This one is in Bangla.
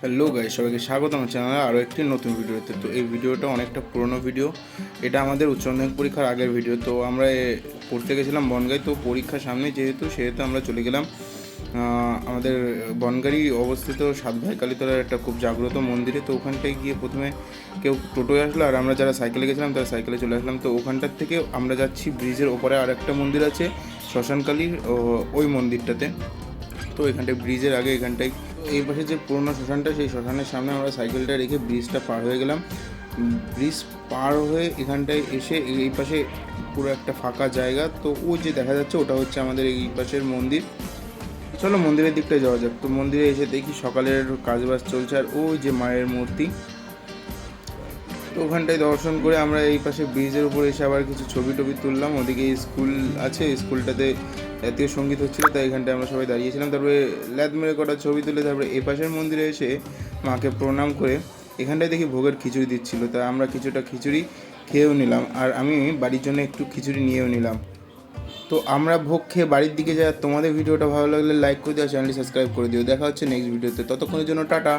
হ্যালো গাইস, সবাইকে স্বাগত আমার চ্যানেলে আরও একটি নতুন ভিডিওতে। তো এই ভিডিওটা অনেকটা পুরনো ভিডিও, এটা আমাদের উচ্চ মাধ্যমিক পরীক্ষার আগের ভিডিও। তো আমরা পড়তে গেছিলাম বনগাঁই, তো পরীক্ষা সামনে সেহেতু আমরা চলে গেলাম আমাদের বনগাঁই অবস্থিত সাত ভাই কালীতলার একটা খুব জাগ্রত মন্দিরে। তো ওখানটায় গিয়ে প্রথমে কেউ টোটোয় আসলো, আর আমরা যারা সাইকেলে গেছিলাম তারা সাইকেলে চলে আসলাম। তো ওখানটার থেকে আমরা যাচ্ছি ব্রিজের ওপরে আর একটা মন্দির আছে শ্মশানকালীর, ওই মন্দিরটাতে। তো এখানটায় ব্রিজের আগে এখানটায় এই পাশে যে পুরোনো শ্মশানটা, সেই শ্মশানের সামনে আমরা সাইকেলটা রেখে ব্রিজটা পার হয়ে গেলাম। ব্রিজ পার হয়ে এখানটায় এসে এই পাশে পুরো একটা ফাঁকা জায়গা, তো ওই যে দেখা যাচ্ছে ওটা হচ্ছে আমাদের এই পাশের মন্দির। চলো মন্দিরের দিকটায় যাওয়া যাক। তো মন্দিরে এসে দেখি সকালের কাজবাজ চলছে, আর ওই যে মায়ের মূর্তি। তো ওখানটায় দর্শন করে আমরা এই পাশে ব্রিজের উপর এসে আবার কিছু ছবি টবি তুললাম। ওদিকে স্কুল আছে, স্কুলটাতে জাতীয় সঙ্গীত হচ্ছিলো, তাই এখানটায় আমরা সবাই দাঁড়িয়েছিলাম। তারপরে ল্যাদ মেরে কটা ছবি তুলে তারপরে এ পাশের মন্দিরে এসে মাকে প্রণাম করে এখানটায় দেখি ভোগের খিচুড়ি দিচ্ছিলো, তাই আমরা কিছুটা খিচুড়ি খেয়েও নিলাম, আর আমি বাড়ির জন্য একটু খিচুড়ি নিয়েও নিলাম। তো আমরা ভোগ খেয়ে বাড়ির দিকে যাই। তোমাদের ভিডিওটা ভালো লাগলে লাইক করে দিও, চ্যানেলটি সাবস্ক্রাইব করে দিও। দেখা হচ্ছে নেক্সট ভিডিওতে, ততক্ষণের জন্য টাটা।